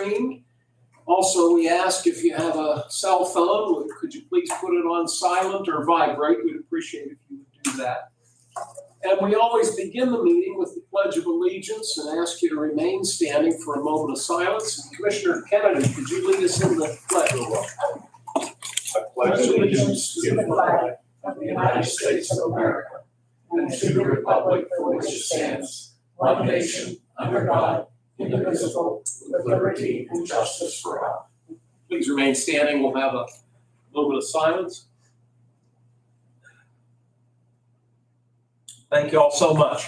streamed. Also, we ask if you have a cell phone, could you please put it on silent or vibrate? We'd appreciate if you would do that. And we always begin the meeting with the Pledge of Allegiance and ask you to remain standing for a moment of silence. And Commissioner Kennedy, could you lead us in the pledge? I pledge allegiance to the flag of the United States of America and to the republic for which it stands, one nation, under God, indivisible, with liberty and justice for all. Please remain standing. We'll have a moment of silence. Thank you all so much.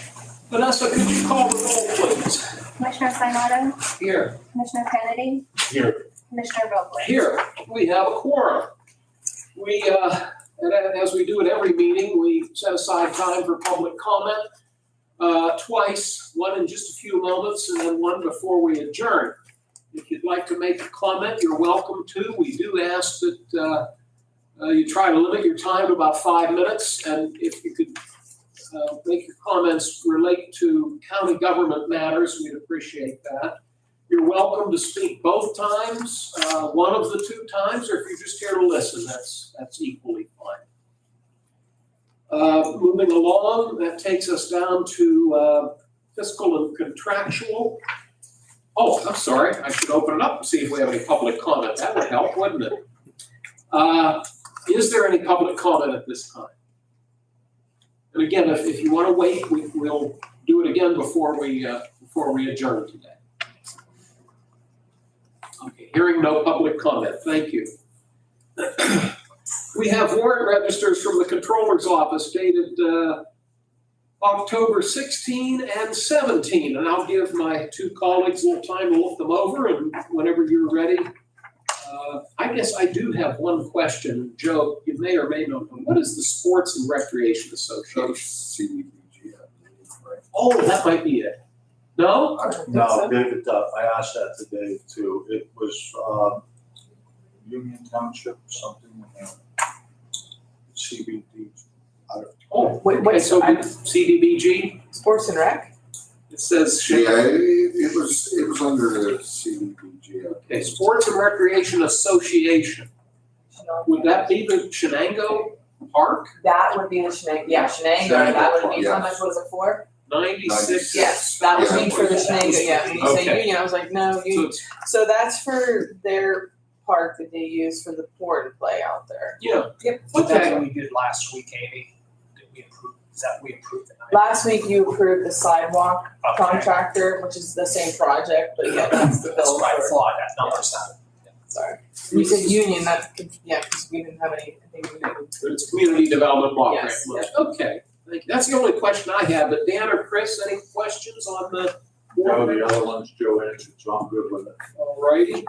Vanessa, could you call the roll, please? Commissioner Sinata? Here. Commissioner Kennedy? Here. Commissioner Vogler? Here. We have a quorum. We, and as we do at every meeting, we set aside time for public comment twice, one in just a few moments and then one before we adjourn. If you'd like to make a comment, you're welcome to. We do ask that you try to limit your time to about 5 minutes, and if you could make your comments relate to county government matters, we'd appreciate that. You're welcome to speak both times, one of the two times, or if you're just here to listen, that's equally fine. Moving along, that takes us down to fiscal and contractual. Oh, I'm sorry, I should open it up and see if we have any public comment. That would help, wouldn't it? Is there any public comment at this time? And again, if you want to wait, we'll do it again before we adjourn today. Okay, hearing no public comment, thank you. We have warrant registers from the Controller's Office dated October 16 and 17, and I'll give my two colleagues a little time to look them over, and whenever you're ready. I guess I do have one question. Joe, you may or may not know. What is the Sports and Recreation Association? CDBG. Oh, that might be it. No? No, David, I asked that to Dave too. It was Union Township, something, CBD. Oh, Wait, okay, so CDBG? Sports and Rec? It says. Yeah, it was under the CDBG. Okay, Sports and Recreation Association. Would that be the Shenango Park? That would be the Shenango, Shenango, that would be, how much was it for? 96. Yes, that would be for the Yeah. Shenango, yeah, when you say Okay. Union, I was like, no, So Union. it's, So that's for their park that they use for the poor to play out there. yeah, Yep. What Okay. that we did last week, Amy? Did we approve? Is that we approved the night? Last week you approved the sidewalk Okay. contractor, which is the same project, but yeah, that's the That's bill what I for, thought, that number's not. sorry. You said Union, that's, yeah, because we didn't have anything we did. it's Community Development Block Grant. Yes, money. Okay, thank you. That's the only question I have, but Dan or Chris, any questions on the? No, the other one's Joe answered, so I'm good with it. All righty.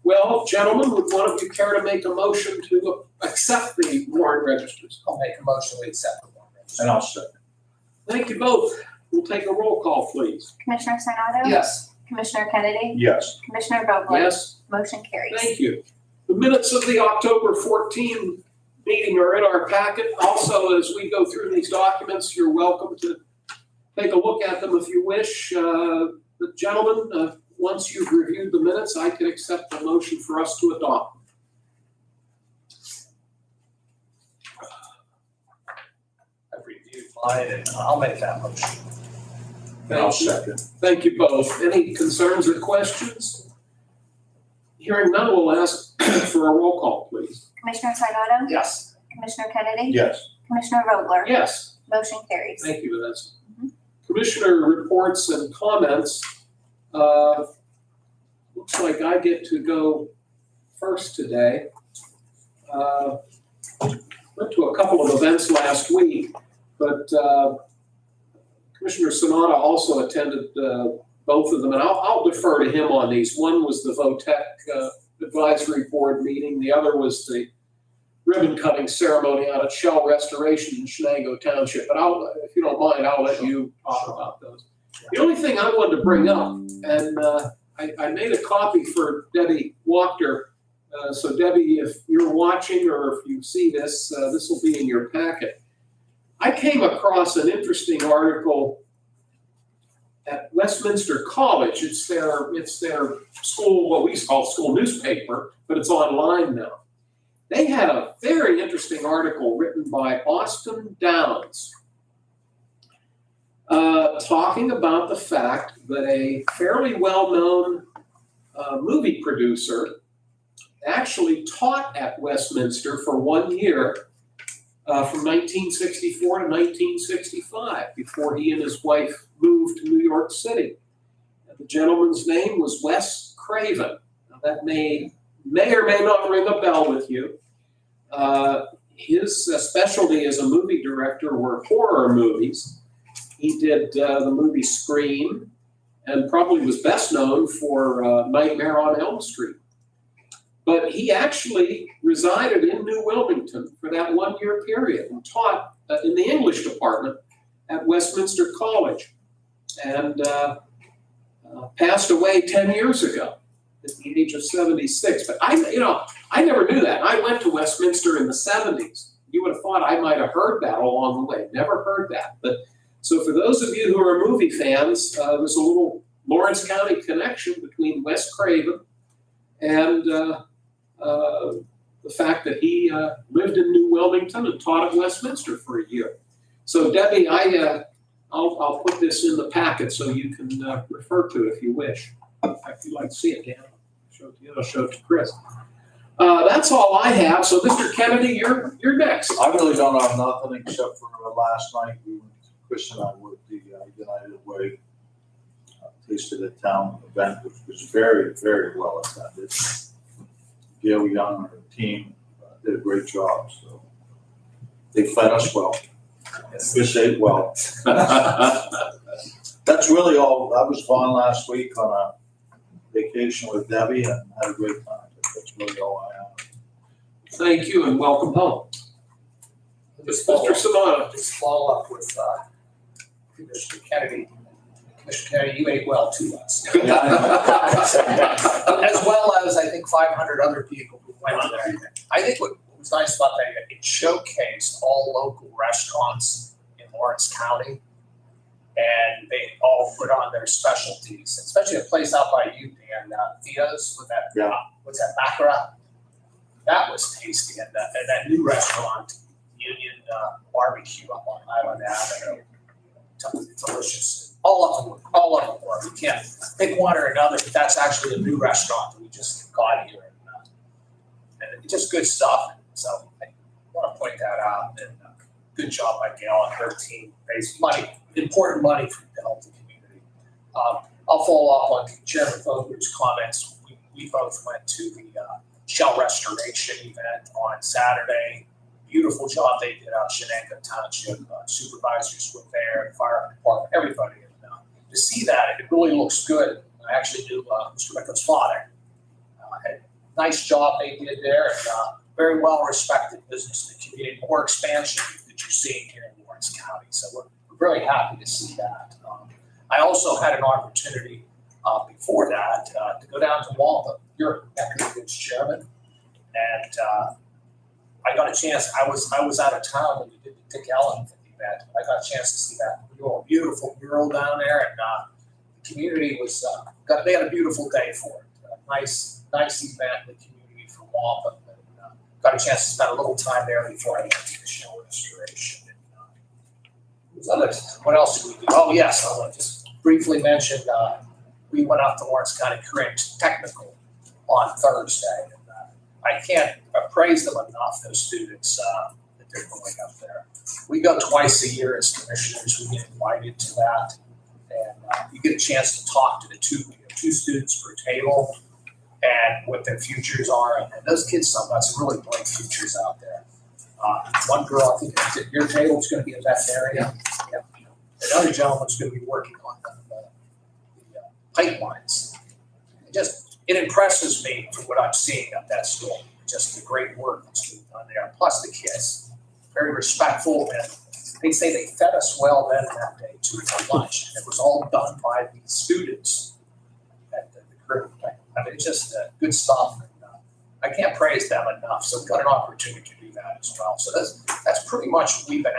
Well, gentlemen, would one of you care to make a motion to accept the warrant registers? I'll make a motion to accept the warrant register. And I'll second. Thank you both. We'll take a roll call, please. Commissioner Sinata? Yes. Commissioner Kennedy? Yes. Commissioner Vogler? Yes? Motion carries. Thank you. The minutes of the October 14 meeting are in our packet. Also, as we go through these documents, you're welcome to take a look at them if you wish. The gentlemen, once you've reviewed the minutes, I can accept the motion for us to adopt. I've reviewed mine and I'll make that motion. And I'll second. Thank you both. Any concerns or questions? Hearing none, we'll ask for a roll call, please. Commissioner Sinata? Yes. Commissioner Kennedy? Yes. Commissioner Vogler? Yes. Motion carries. Thank you, Vanessa. Commissioner reports and comments. Looks like I get to go first today. Went to a couple of events last week, but Commissioner Sonata also attended both of them, and I'll defer to him on these. One was the VOTEC Advisory Board meeting. The other was the ribbon cutting ceremony out at Shell Restoration in Shenango Township. But if you don't mind, I'll let you talk about those. The only thing I wanted to bring up, and I made a copy for Debbie Wachter. So Debbie, if you're watching or if you see this, this will be in your packet. I came across an interesting article at Westminster College. It's their school, what we call school newspaper, but it's online now. They had a very interesting article written by Austin Downs talking about the fact that a fairly well-known movie producer actually taught at Westminster for 1 year from 1964 to 1965 before he and his wife moved to New York City. And the gentleman's name was Wes Craven. Now that may or may not ring a bell with you. His specialty as a movie director were horror movies. He did the movie Scream, and probably was best known for Nightmare on Elm Street. But he actually resided in New Wilmington for that 1 year period and taught in the English department at Westminster College, and passed away 10 years ago at the age of 76. But I never knew that. I went to Westminster in the 70s. You would have thought I might have heard that along the way. Never heard that. But so for those of you who are movie fans, there's a little Lawrence County connection between Wes Craven and the fact that he lived in New Wilmington and taught at Westminster for a year. So Debbie, I'll put this in the packet so you can refer to it if you wish. If you'd like to see it, Dan, I'll show it to Chris. That's all I have. So Mr. Kennedy, you're next. I really don't have nothing except for last night, Chris and I were at the United Way Tasted at Town event, which was very, very well attended. Gail Young and her team did a great job. So they fed us well. Chris ate well. That's really all. I was gone last week on a vacation with Debbie and had a great time. That's really all I have. Thank you and welcome home. Mr. Savannah. Just follow up with Commissioner Kennedy. Commissioner Kennedy, you ate well too last night. As well as I think 500 other people who went there. I think what was nice about that, it showcased all local restaurants in Lawrence County, and they all put on their specialties, especially a place out by you, Dan, Theo's with that, what's that, baccarat? That was tasty, and that new restaurant, Union Barbecue up on Island Avenue, delicious. All of them were. You can't pick one or another, but that's actually a new restaurant that we just got here, and it's just good stuff. So I want to point that out, and good job by Gail and her team. Raised money, important money to help the community. I'll follow up on Chairman Vogler's comments. We both went to the shell restoration event on Saturday. Beautiful job they did out Shenango Township. Supervisors were there, fire department, everybody. And to see that, it really looks good. I actually knew Mr. Rickles' father. Had a nice job they did there, and very well respected business in the community. More expansion that you're seeing here in Lawrence County. So we're very happy to see that. I also had an opportunity before that to go down to Waltham. You're Economics Chairman, and I got a chance. I was out of town when we did the Dick Ellen event. I got a chance to see that beautiful mural down there, and the community was they had a beautiful day for it. Nice event in the community for Waltham. And, got a chance to spend a little time there before I went to the shell restoration. And, what else did we do? Oh yes, I want to just briefly mention we went out to Lawrence County Career Technical on Thursday. And, I can't praise them enough, those students that they're going up there. We go twice a year as commissioners. We get invited to that, and you get a chance to talk to the two students per table and what their futures are. And those kids, some got some really bright futures out there. One girl, I think at your table, is going to be a veterinarian. Another gentleman's going to be working on the pipelines. It impresses me from what I'm seeing at that school. Just the great work that's being done there. Plus the kids, very respectful, and they say they fed us well then that day too for lunch. It was all done by the students at the career. I mean, it's just good stuff. And, I can't praise them enough. So we've got an opportunity to do that as well. So that's pretty much what we've been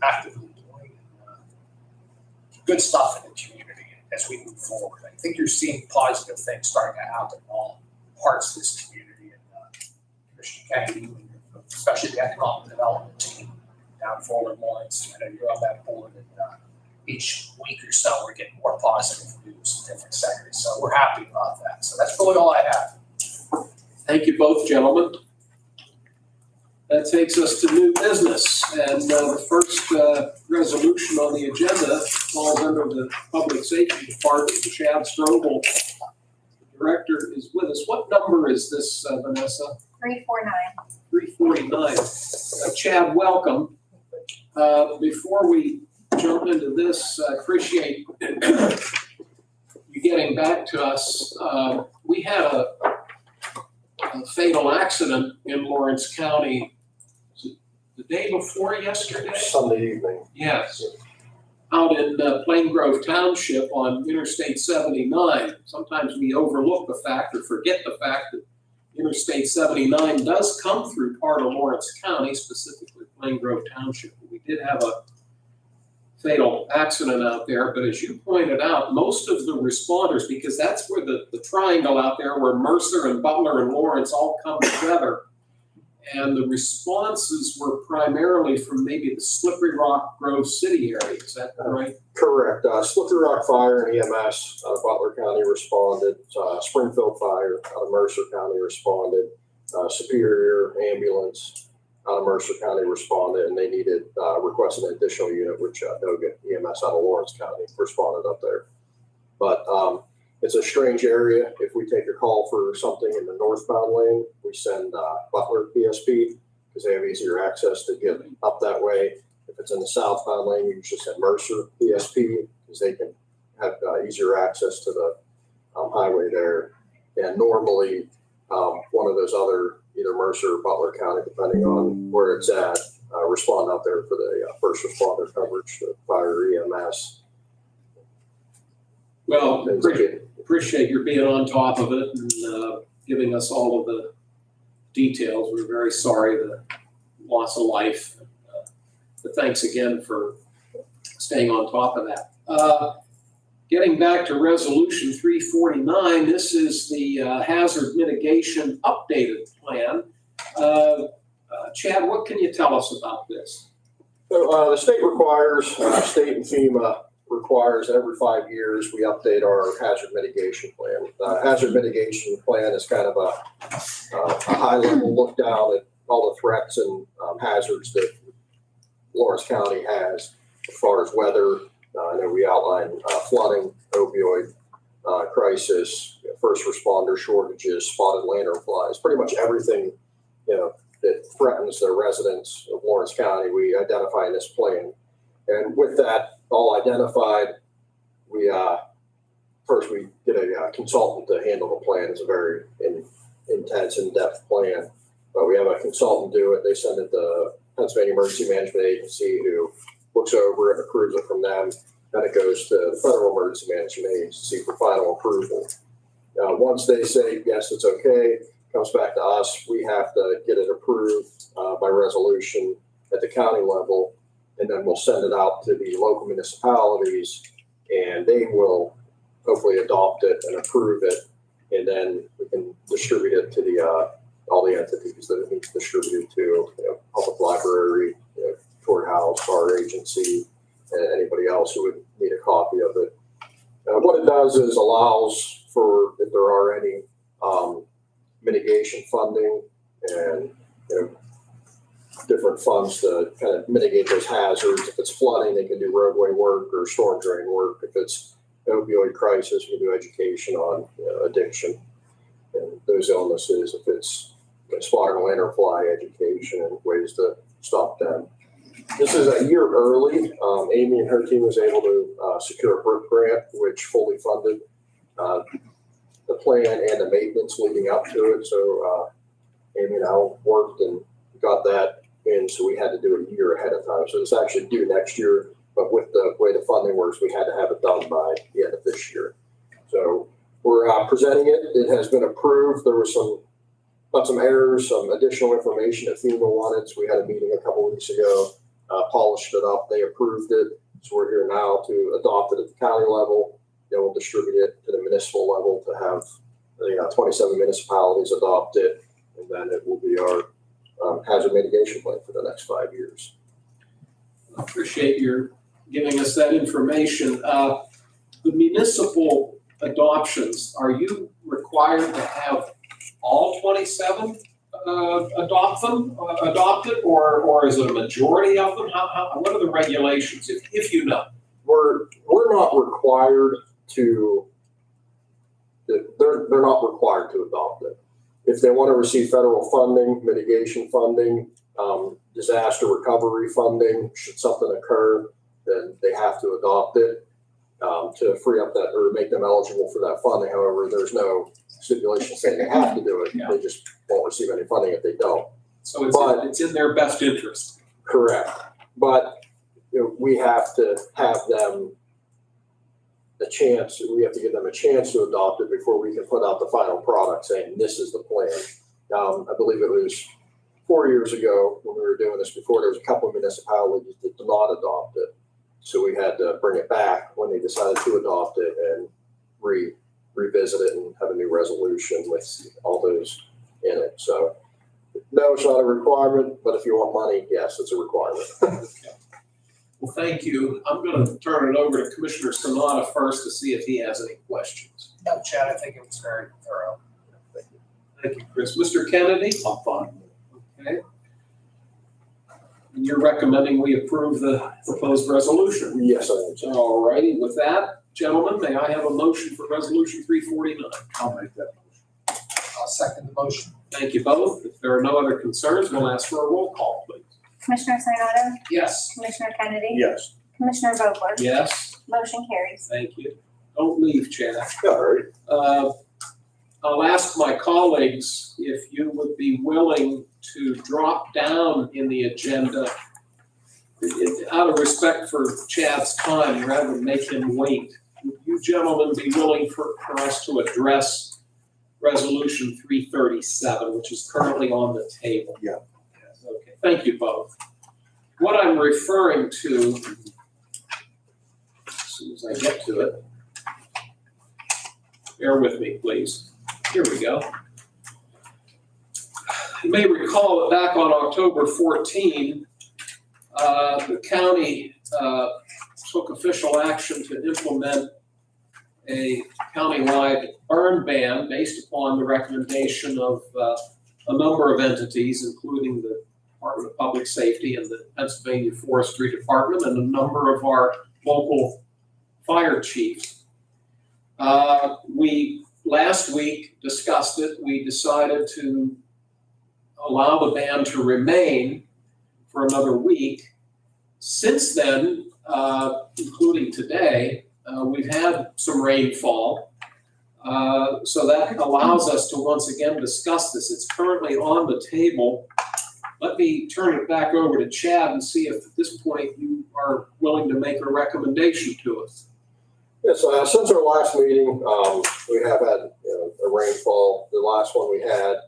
actively doing. good stuff in the community as we move forward. I think you're seeing positive things starting to happen in all parts of this community. And Commissioner Kennedy, especially the economic development team down forward Lawrence, I know you're on that board, and each week or so we're getting more positive news in different sectors. So we're happy about that. So that's really all I have. Thank you both, gentlemen. That takes us to new business, and the first resolution on the agenda falls under the Public Safety Department. Chad Strobel, the director, is with us. What number is this, Vanessa? 349. 349. Chad, welcome. Before we jump into this, I appreciate you getting back to us. We had a fatal accident in Lawrence County the day before yesterday? Sunday evening. Yes. Out in Plain Grove Township on Interstate 79. Sometimes we overlook the fact or forget the fact that Interstate 79 does come through part of Lawrence County, specifically Plain Grove Township. We did have a fatal accident out there, but as you pointed out, most of the responders, because that's where the triangle out there where Mercer and Butler and Lawrence all come together, and the responses were primarily from maybe the Slippery Rock, Grove City area. Is that right? Correct. Slippery Rock Fire and EMS out of Butler County responded. Springfield Fire out of Mercer County responded. Superior Ambulance out of Mercer County responded, and they needed requested an additional unit, which Noga EMS out of Lawrence County responded up there. But it's a strange area. If we take a call for something in the northbound lane, we send Butler PSP because they have easier access to get up that way. If it's in the southbound lane, you just send Mercer PSP because they can have easier access to the highway there. And normally, one of those other, either Mercer or Butler County, depending on where it's at, respond out there for the first responder coverage, the fire, EMS. Well, appreciate your being on top of it and giving us all of the details. We're very sorry the loss of life. But thanks again for staying on top of that. Getting back to Resolution 349, this is the hazard mitigation updated plan. Chad, what can you tell us about this? So the state requires, state and FEMA requires every 5 years we update our hazard mitigation plan. Hazard mitigation plan is kind of a high level look down at all the threats and hazards that Lawrence County has as far as weather. I know we outlined flooding, opioid crisis, first responder shortages, spotted lanternflies, pretty much everything that threatens the residents of Lawrence County, we identify in this plan. And with that all identified, we first we get a consultant to handle the plan. It's a very intense, in-depth plan, but we have a consultant do it. They send it to the Pennsylvania Emergency Management Agency, who looks over it, approves it from them. Then it goes to the Federal Emergency Management Agency for final approval. Once they say yes, it's okay, it comes back to us. We have to get it approved by resolution at the county level. And then we'll send it out to the local municipalities, and they will hopefully adopt it and approve it. And then we can distribute it to the all the entities that it needs distributed to, public library, courthouse, bar agency, and anybody else who would need a copy of it. What it does is allows for, if there are any mitigation funding and different funds to kind of mitigate those hazards. If it's flooding, they can do roadway work or storm drain work. If it's opioid crisis, we do education on addiction and those illnesses. If it's spotted lanternfly, education and ways to stop them. This is a year early. Amy and her team was able to secure a BRIC grant, which fully funded the plan and the maintenance leading up to it. So Amy and I worked and got that in, so we had to do it a year ahead of time. So it's actually due next year, but with the way the funding works, we had to have it done by the end of this year. So we're presenting it. It has been approved. There was some errors, some additional information that FEMA wanted. So we had a meeting a couple weeks ago, polished it up. They approved it. So we're here now to adopt it at the county level. Then we'll distribute it to the municipal level to have the 27 municipalities adopt it. And then it will be our hazard mitigation plan for the next 5 years. I appreciate your giving us that information. The municipal adoptions, are you required to have all 27 adopted, or is it a majority of them? What are the regulations, if you know? We're not required to. They're not required to adopt it. If they want to receive federal funding, mitigation funding, disaster recovery funding, should something occur, then they have to adopt it to free up that or make them eligible for that funding. However, there's no stipulation saying they have to do it. Yeah. They just won't receive any funding if they don't. So it's in their best interest. Correct. But we have to have them a chance. We have to give them a chance to adopt it before we can put out the final product saying this is the plan. I believe it was 4 years ago when we were doing this before, there was a couple of municipalities that did not adopt it. So we had to bring it back when they decided to adopt it and revisit it and have a new resolution with all those in it. So no, it's not a requirement, but if you want money, yes, it's a requirement. Well, thank you. I'm going to turn it over to Commissioner Sanada first to see if he has any questions. No, Chad, I think it was very thorough. Thank you, Chris. Mr. Kennedy? I'm fine. Okay. And you're recommending we approve the proposed resolution? Yes, I think so. All righty. With that, gentlemen, may I have a motion for Resolution 349? I'll make that motion. I'll second the motion. Thank you both. If there are no other concerns, we'll ask for a roll call, please. Commissioner Sinata, Yes. Commissioner Kennedy, Yes. Commissioner Vogler, Yes. motion carries. Thank you. Don't leave, Chad. All right. I'll ask my colleagues if you would be willing to drop down in the agenda out of respect for Chad's time, rather than make him wait. Would you gentlemen be willing for us to address Resolution 337, which is currently on the table? Yeah. Okay, thank you both. What I'm referring to, as soon as I get to it, bear with me, please. Here we go. You may recall that back on October 14, the county took official action to implement a countywide burn ban based upon the recommendation of a number of entities, including the Department of Public Safety and the Pennsylvania Forestry Department and a number of our local fire chiefs. We last week discussed it. We decided to allow the ban to remain for another week. Since then, including today, we've had some rainfall. So that allows us to once again discuss this. It's currently on the table. Let me turn it back over to Chad and see if at this point you are willing to make a recommendation to us. Yes, since our last meeting, we have had a rainfall. The last one we had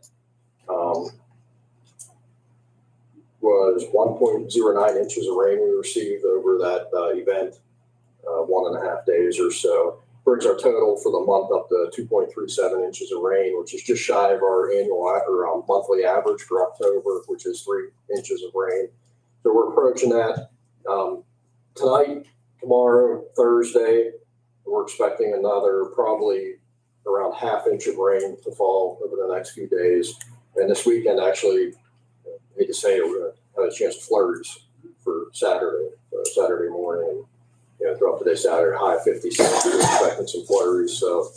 was 1.09 inches of rain we received over that event, 1.5 days or so. Brings our total for the month up to 2.37 inches of rain, which is just shy of our annual or monthly average for October, which is 3 inches of rain. So we're approaching that tonight, tomorrow, Thursday. We're expecting another probably around 1/2 inch of rain to fall over the next few days. And this weekend, actually, I hate to say it, we're going to have a chance of flurries for Saturday morning. And throughout the day, Saturday, high 50s. We're expecting some flurries. So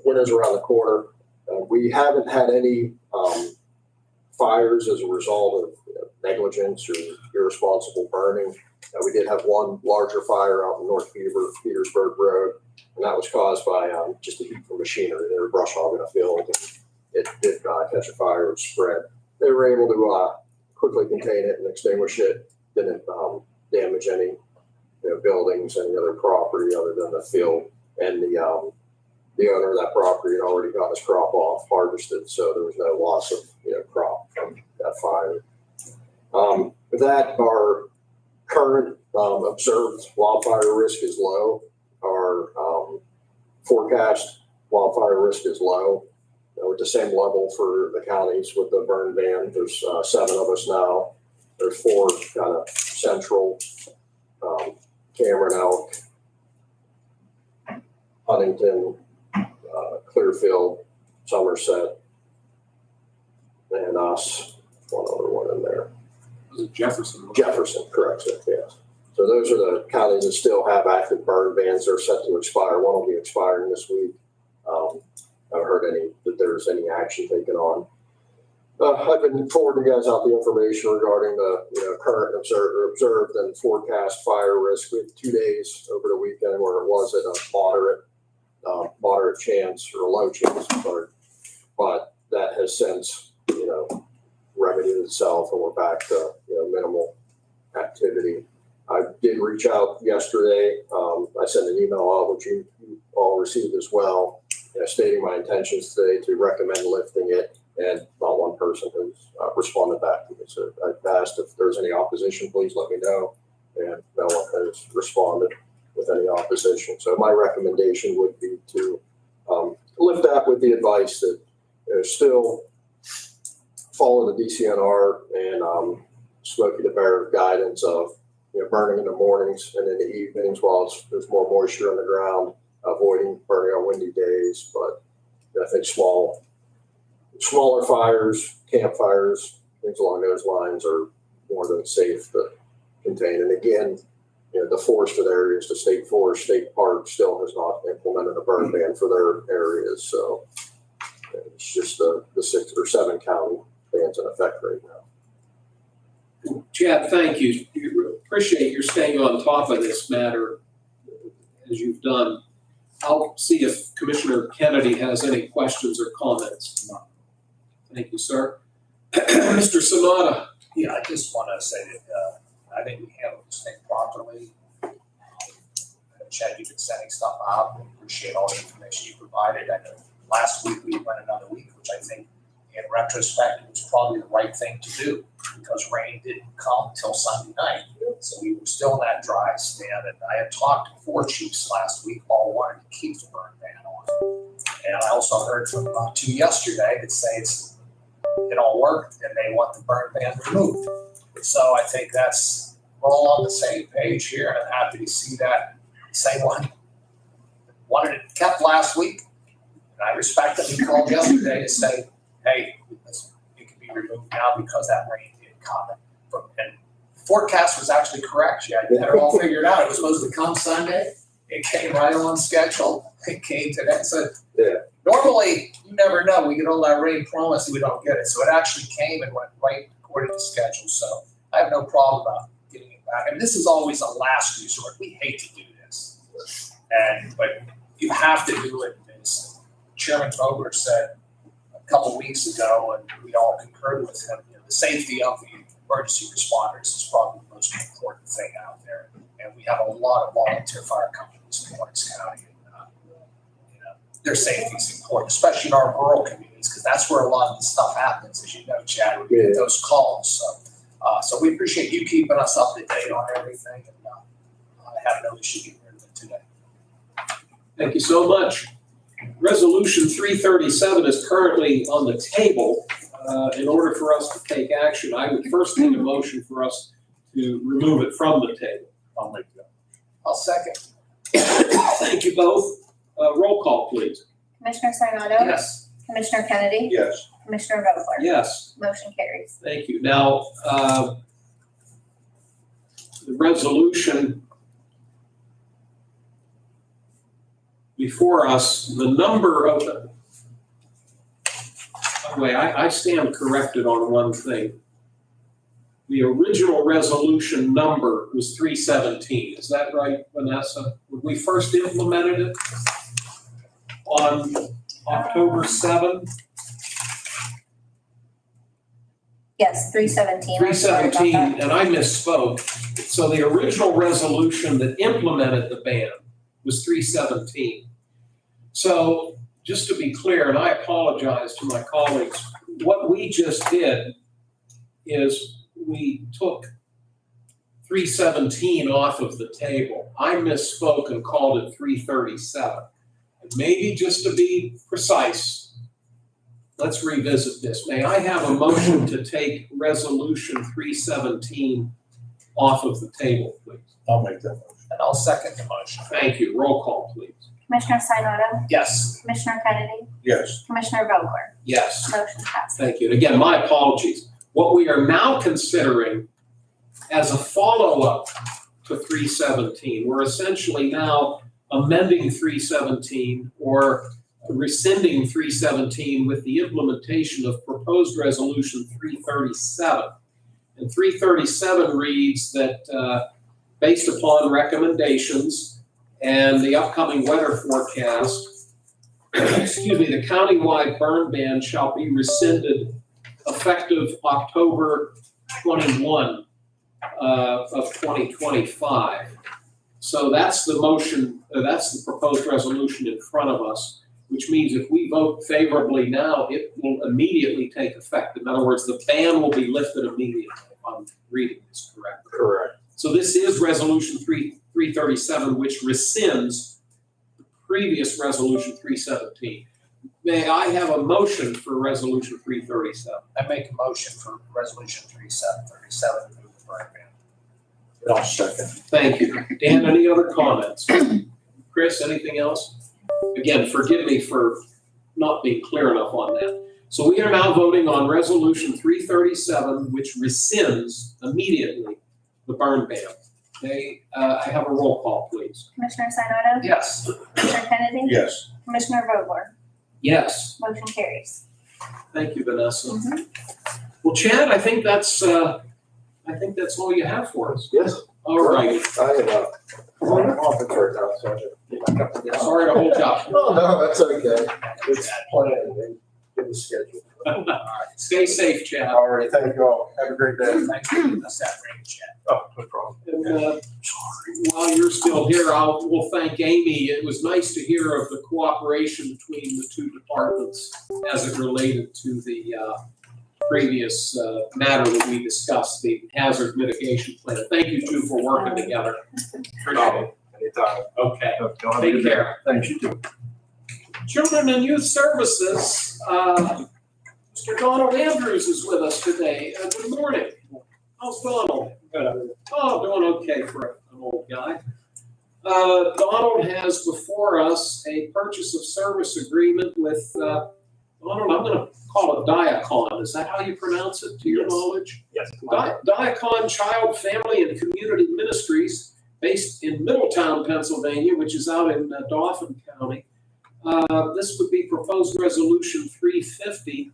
winter's around the corner. We haven't had any fires as a result of negligence or irresponsible burning. We did have one larger fire out in North Petersburg Road, and that was caused by just the heat from machinery. They were brush hogging a field, and it did catch a fire and spread. They were able to quickly contain it and extinguish it. Didn't damage any buildings, any other property other than the field. And the owner of that property had already got his crop off, harvested, so there was no loss of crop from that fire. With that, our current observed wildfire risk is low. Our forecast wildfire risk is low. We're at the same level for the counties with the burn ban. There's 7 of us now. There's 4 kind of central, Cameron, Elk, Huntington, Clearfield, Somerset, and us. One other one in there. Was it Jefferson? Jefferson, correct, sir, yes. So those are the counties that still have active burn bans. They're set to expire. One will be expiring this week. I haven't heard that there's any action taken on. I've been forwarding you guys out the information regarding the current observed and forecast fire risk. We had 2 days over the weekend where it was at a moderate chance or a low chance, but that has since remedied itself, and we're back to minimal activity. I did reach out yesterday. I sent an email out, which you all received as well, stating my intentions today to recommend lifting it, and not one person has responded back to me. So I've asked if there's any opposition, please let me know, and no one has responded with any opposition. So my recommendation would be to lift that with the advice that still follow the DCNR and Smokey the Bear guidance of burning in the mornings and in the evenings while there's more moisture on the ground, avoiding burning on windy days. But I think smaller fires, campfires, things along those lines are more than safe to contain. And again, the forested areas, the state forest, state park still has not implemented a burn ban for their areas. So it's just the 6 or 7 county bans in effect right now. Chad, thank you. Appreciate your staying on top of this matter as you've done. I'll see if Commissioner Kennedy has any questions or comments. Thank you, sir. Mr. Sanada. Yeah, I just want to say that I think we handled this thing properly. Chad, you've been sending stuff out. We appreciate all the information you provided. I know last week we went another week, which I think in retrospect was probably the right thing to do because rain didn't come till Sunday night. So we were still in that dry stand. And I had talked to 4 chiefs last week, all wanted to keep the burn ban on. And I also heard from 2 yesterday that say it all worked and they want the burn ban removed. So I think we're all on the same page here, and I'm happy to see that the same one wanted it kept last week. And I respect that he called yesterday to say, hey, it can be removed now because that rain did come. And the forecast was actually correct. Yeah, you had it all figured out. It was supposed to come Sunday. It came right on schedule. It came today. So normally, you never know. We get all that rain promise and we don't get it. So it actually came and went right according to schedule. So I have no problem about getting it back. And this is always a last resort. We hate to do this. But you have to do it. As Chairman Vogler said a couple weeks ago, and we all concurred with him, the safety of the emergency responders is probably the most important thing out there. And we have a lot of volunteer fire companies in Lawrence County. Their safety is important, especially in our rural communities, because that's where a lot of the stuff happens, as you know, Chad. We get those calls. So we appreciate you keeping us up to date on everything, and I have no issue getting rid of it today. Thank you so much. Resolution 337 is currently on the table. In order for us to take action, I would first need a motion for us to remove it from the table. I'll make that. I'll second. Thank you both. Roll call, please. Commissioner Sinata? Yes. Commissioner Kennedy? Yes. Commissioner Vogler? Yes. Motion carries. Thank you. Now, the resolution before us, the number of the, by the way, I stand corrected on one thing. The original resolution number was 317. Is that right, Vanessa? When we first implemented it on October 7? Yes, 317. 317, and I misspoke. So the original resolution that implemented the ban was 317. So just to be clear, and I apologize to my colleagues, what we just did is we took 317 off of the table. I misspoke and called it 337. And maybe just to be precise, let's revisit this. May I have a motion to take resolution 317 off of the table, please? I'll make that motion. And I'll second the motion. Thank you. Roll call, please. Commissioner Sinata, Yes. Commissioner Kennedy, Yes. Commissioner Vogler, Yes. motion passes. Thank you. And again, my apologies. What we are now considering as a follow-up to 317, we're essentially now amending 317 or rescinding 317 with the implementation of proposed resolution 337. And 337 reads that based upon recommendations and the upcoming weather forecast, excuse me, the countywide burn ban shall be rescinded effective October 21 of 2025. So that's the motion, that's the proposed resolution in front of us, which means if we vote favorably now, it will immediately take effect. In other words, the ban will be lifted immediately, if I'm reading this correctly. Correct. So this is resolution 337, which rescinds the previous resolution 317. May I have a motion for resolution 337? I make a motion for resolution 3737 to move the burn ban. I'll second. Thank you. Dan, any other comments? Chris, anything else? Again, forgive me for not being clear enough on that. So we are now voting on resolution 337, which rescinds immediately the burn ban. May I have a roll call, please? Commissioner Sinata, Yes. Commissioner Kennedy, Yes. Commissioner Vogler, Yes. motion carries. Thank you, Vanessa. Well, Chad, I think that's all you have for us. Yes. All right. I am on an office right now, so I should get back up again. Sorry to hold you up. Oh, no, that's okay. It's planned, in the schedule. Stay safe, Chad. All right, thank you all. Have a great day. Thank you. That's that rain check. Oh, no problem. And while you're still here, we'll thank Amy. It was nice to hear of the cooperation between the two departments as it related to the previous matter that we discussed, the hazard mitigation plan. Thank you two for working together. Appreciate it. Anytime. Okay. Y'all have a Take good day. care. Thanks, you too. Children and Youth Services, Mr. Donald Andrews is with us today. Good morning. How's Donald? Oh, doing okay for an old guy. Donald has before us a purchase of service agreement with, Donald, I'm going to call it Diacon. Is that how you pronounce it, to your knowledge? Yes. Diacon Child, Family, and Community Ministries, based in Middletown, Pennsylvania, which is out in Dauphin County. This would be proposed resolution 350.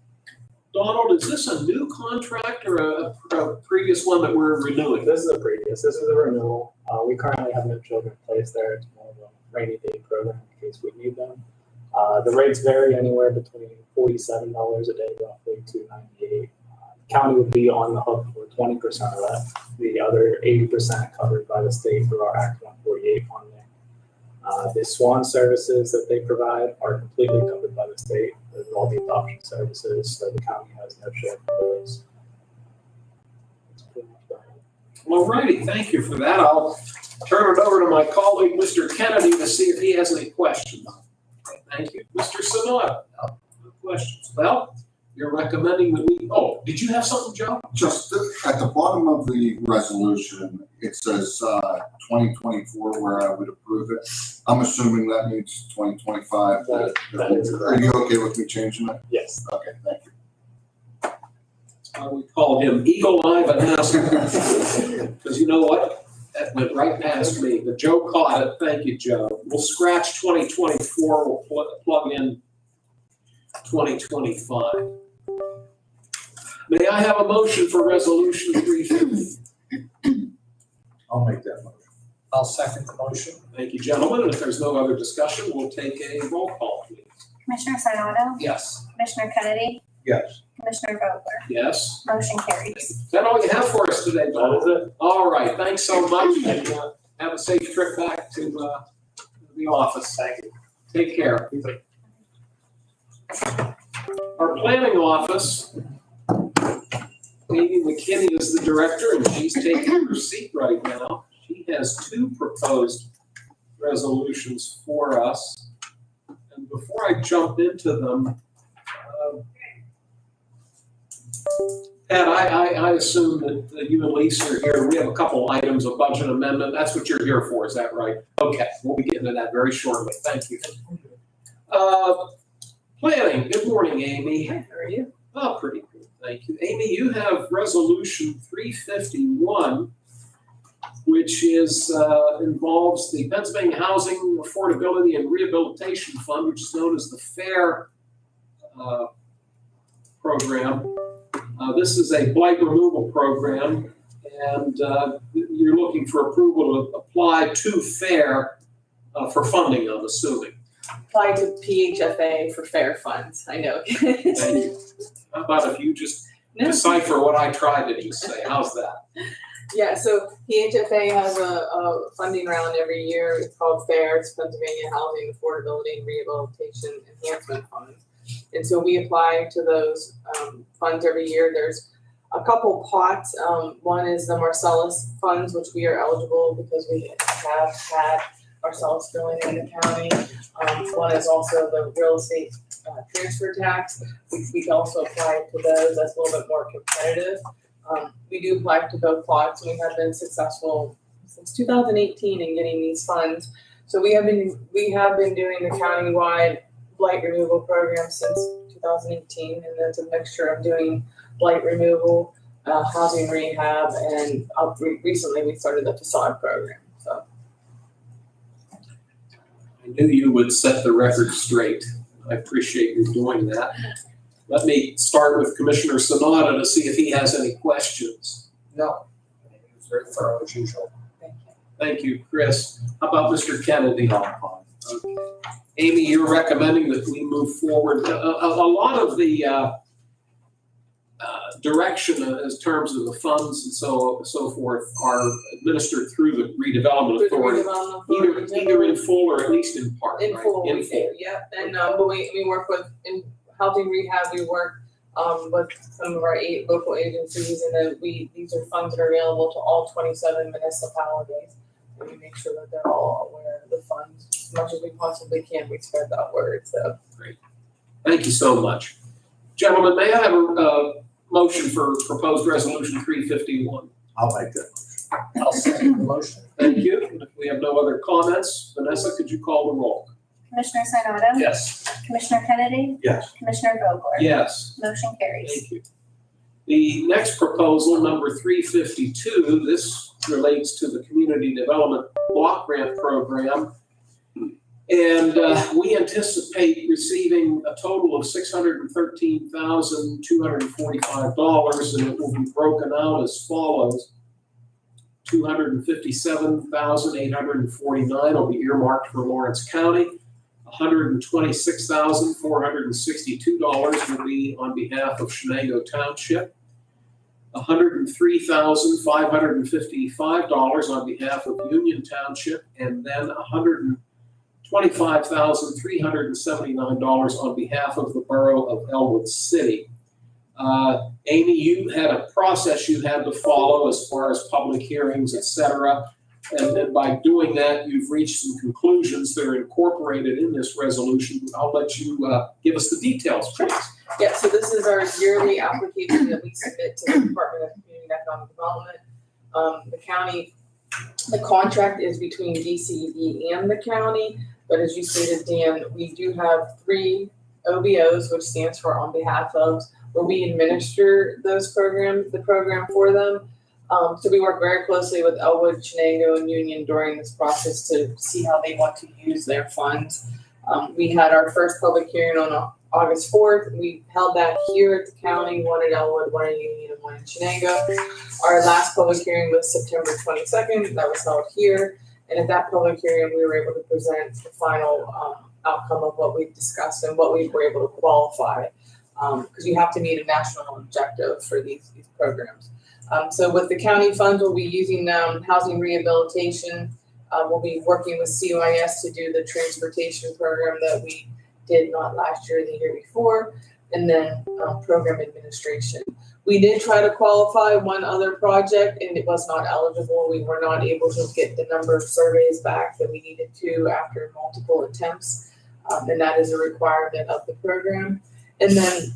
Donald, is this a new contract or a previous one that we're renewing? This is a previous, this is a renewal. We currently have no children placed there. It's more of a rainy day program in case we need them. The rates vary anywhere between $47 a day roughly to $98. County would be on the hook for 20% of that. The other 80% covered by the state through our Act 148 funding. The SWAN services that they provide are completely covered by the state. There's all the adoption services, so the county has no share for those. That's pretty much about it. All righty, thank you for that. I'll turn it over to my colleague, Mr. Kennedy, to see if he has any questions. Thank you. Mr. Sonata, no questions. Well, you're recommending that we, did you have something, Joe? Just at the bottom of the resolution, it says 2024 where I would approve it. I'm assuming that means 2025. That is Are correct. you okay with me changing that? Yes. Okay, thank you. We call him Eagle Eye Vanessa. Because you know what? That went right past me. But Joe caught it. Thank you, Joe. We'll scratch 2024. We'll plug in 2025. May I have a motion for resolution 350? I'll make that motion. I'll second the motion. Thank you, gentlemen. And if there's no other discussion, we'll take a roll call, please. Commissioner Sinata, Yes. Commissioner Kennedy, Yes. Commissioner Vogler, Yes? motion carries. Is that all you have for us today, Don? That is it. All right, thanks so much, and have a safe trip back to the office. Thank you. Take care. Our planning office, Amy McKinney is the director, and she's taking her seat right now. She has two proposed resolutions for us. And before I jump into them, Pat, I assume that you and Lisa are here. We have a couple items of budget amendment. That's what you're here for, is that right? Okay, we'll be getting to that very shortly. Thank you. Planning, good morning, Amy. Hi, how are you? Oh, pretty good, thank you. Amy, you have resolution 351, which involves the Pennsylvania Housing Affordability and Rehabilitation Fund, which is known as the FAIR program. This is a blight removal program, and you're looking for approval to apply to FAIR for funding, I'm assuming. Apply to PHFA for fair funds, I know. Thank you. How about if you just decipher what I tried to just say? How's that? Yeah, so PHFA has a funding round every year. It's called FAIR, it's Pennsylvania Housing Affordability and Rehabilitation Enhancement Funds. And so we apply to those funds every year. There's a couple pots. One is the Marcellus funds, which we are eligible because we have had Marcellus drilling in the county. One is also the real estate transfer tax. We can also apply to those. That's a little bit more competitive. We do apply to both plots, and we have been successful since 2018 in getting these funds. So we have been doing the countywide blight removal program since 2018, and that's a mixture of doing blight removal, housing rehab, and recently we started the facade program. So I knew you would set the record straight. I appreciate you doing that. Let me start with Commissioner Sanada to see if he has any questions. No, it was very thorough as usual. Thank you, Chris. How about Mr. Kennedy? Okay. Amy, you're recommending that we move forward. A lot of the direction in terms of the funds and so forth are administered through the redevelopment authority, either in full or at least in part. In right? full, we do, yeah. And but we work with in housing rehab. We work with some of our 8 local agencies, and then these are funds that are available to all 27 municipalities. And we make sure that they're all aware of the funds as much as we possibly can. We spread that word. So great. Thank you so much, gentlemen. May I have a motion for proposed resolution 351? I'll make that motion. I'll second the motion. Thank you. If we have no other comments, Vanessa, could you call the roll? Commissioner Sinata? Yes. Commissioner Kennedy? Yes. Commissioner Vogler? Yes. Motion carries. Thank you. The next proposal, number 352, this relates to the Community Development Block Grant Program. And we anticipate receiving a total of $613,245, and it will be broken out as follows. $257,849 will be earmarked for Lawrence County. $126,462 will be on behalf of Shenango Township. $103,555 on behalf of Union Township, and then $125,379 on behalf of the borough of Elwood City. Amy, you had a process you had to follow as far as public hearings, et cetera. And then by doing that, you've reached some conclusions that are incorporated in this resolution. I'll let you give us the details, please. yeah, so this is our yearly application that we submit to the Department of Community and Economic Development. The county, the contract is between DCED and the county, but as you stated, Dan, we do have 3 OBOs, which stands for on behalf of, where we administer those programs, the program for them. So we work very closely with Elwood, Shenango, and Union during this process to see how they want to use their funds. We had our first public hearing on August 4th. We held that here at the county, one at Elwood, one in Union, and one in Shenango. Our last public hearing was September 22nd. That was held here. And at that public hearing, we were able to present the final outcome of what we discussed and what we were able to qualify. Because you have to meet a national objective for these programs. So with the county funds, we'll be using housing rehabilitation. We'll be working with CYS to do the transportation program that we did not last year, the year before. and then program administration. We did try to qualify one other project and it was not eligible. We were not able to get the number of surveys back that we needed to after multiple attempts. And that is a requirement of the program. And then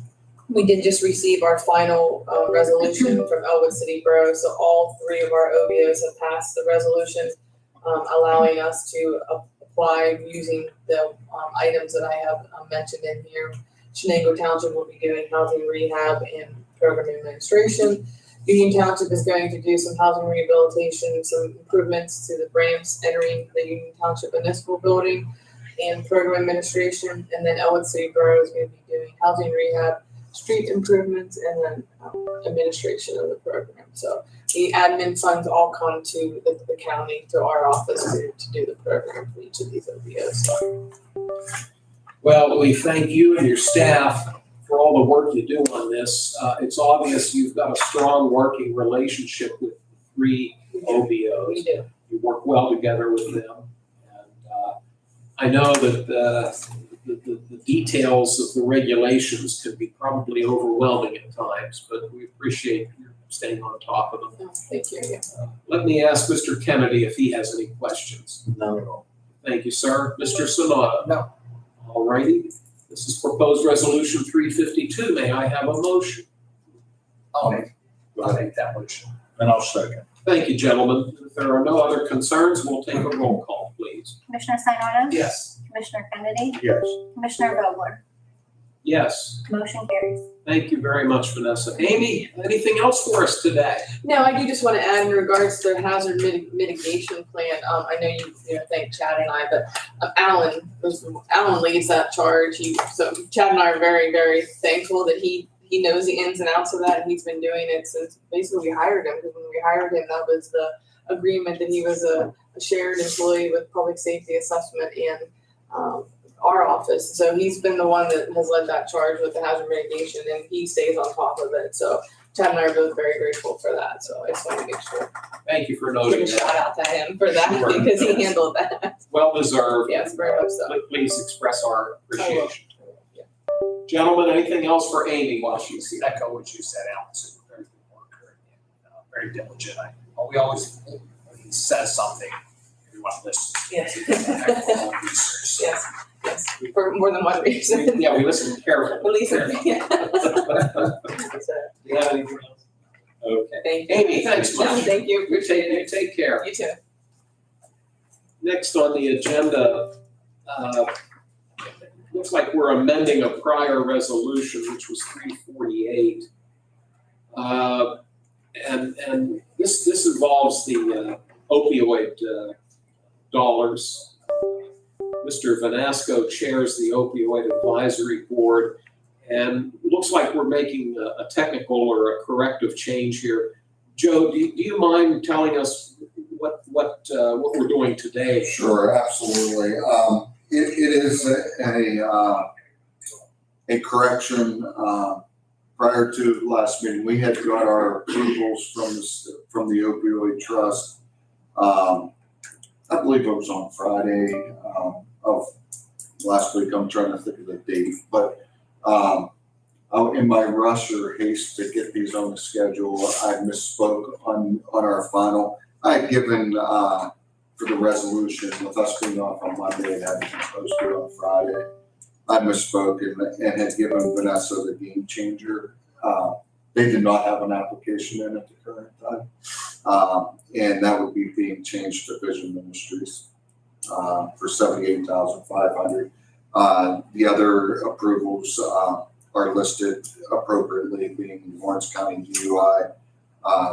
we did just receive our final resolution from Elwood City Borough. So all 3 of our OBOs have passed the resolution, allowing us to apply using the items that I have mentioned in here. Shenango Township will be doing housing rehab and program administration. Union Township is going to do some housing rehabilitation, some improvements to the ramps entering the Union Township Municipal Building and program administration. And then Elwood City Borough is going to be doing housing rehab, street improvements, and then administration of the program. So the admin funds all come to the county, to our office to do the program for each of these OBOs. So. Well, we thank you and your staff for all the work you do on this. It's obvious you've got a strong working relationship with 3 OBOs. We do. You work well together with them. And I know that the details of the regulations can be probably overwhelming at times, but we appreciate your staying on top of them. Thank you. Yeah. Let me ask Mr. Kennedy if he has any questions. None at all. Thank you, sir. Mr. Sonata? No. All righty. This is proposed resolution 352. May I have a motion? I'll make that motion. And I'll second. Thank you, gentlemen. If there are no other concerns, we'll take a roll call, please. Commissioner Sinata? Yes. Commissioner Kennedy? Yes. Commissioner Vogler? Yes. Motion carries. Thank you very much, Vanessa. Amy, anything else for us today? No, I do just want to add in regards to the hazard mitigation plan. I know you thank Chad and I, but Alan leads that charge. So Chad and I are very, very thankful that he knows the ins and outs of that, and he's been doing it since basically we hired him. Because when we hired him, that was the agreement that he was a shared employee with public safety assessment and our office. So he's been the one that has led that charge with the hazard mitigation, and he stays on top of it. So Chad and I are both very grateful for that. So I just want to make sure. Thank you for Give noting a shout that. out to him for that Sure. because he handled that. Well deserved. Yes, very much so. Please express our appreciation. Yeah. Gentlemen, anything else for Amy while she's here? Echo what you said, Alan's a very good worker and very diligent. We always, when he says something, everyone listens. Yes. Excellent research. So, Yes, for more than one reason. Yeah, we listen carefully. At least, yeah. So, Do you have anything else? Okay. thank you. Amy, thanks much. Thank you. You take care. You too. Next on the agenda, looks like we're amending a prior resolution, which was 348. And this involves the opioid dollars. Mr. Vanasco chairs the opioid advisory board, and it looks like we're making a technical or a corrective change here. Joe, do you mind telling us what we're doing today? Sure, absolutely. It is a correction. Prior to last meeting, we had got our approvals from the opioid trust. I believe it was on Friday of last week. I'm trying to think of the date, but in my rush or haste to get these on the schedule, I misspoke on our final. I had given for the resolution, with us being off on Monday and having it posted on Friday, I misspoke and had given Vanessa the game changer. They did not have an application in at the current time. And that would be being changed to Vision Ministries for $78,500. The other approvals are listed appropriately, being Lawrence County DUI,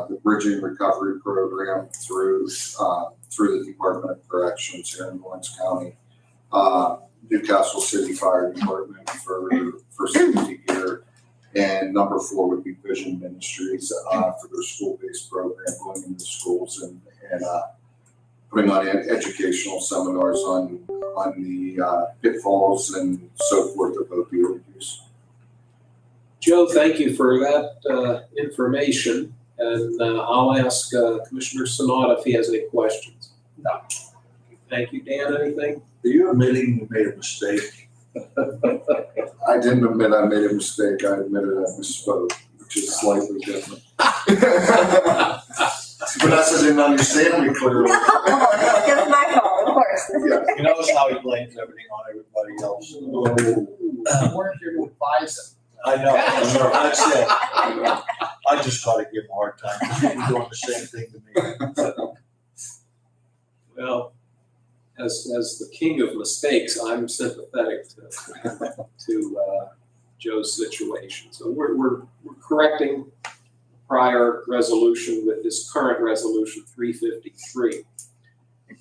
the Bridging Recovery Program through the Department of Corrections here in Lawrence County, Newcastle City Fire Department for safety gear, and number 4 would be Vision Ministries for their school-based program, going into schools and putting on educational seminars on the pitfalls and so forth of opioid use. Joe, thank you for that information, and I'll ask Commissioner Sonata if he has any questions. No. Thank you, Dan. Anything? Are you admitting you made a mistake I didn't admit I made a mistake. I admitted I misspoke, which is slightly different. Vanessa didn't understand me clearly. It's my fault, of course. He knows how he blames everything on everybody else. You weren't here to advise him. I know, that's it. I just gotta give him a hard time. He's doing the same thing to me. Well, as the king of mistakes, I'm sympathetic to Joe's situation. So we're correcting prior resolution with this current resolution 353.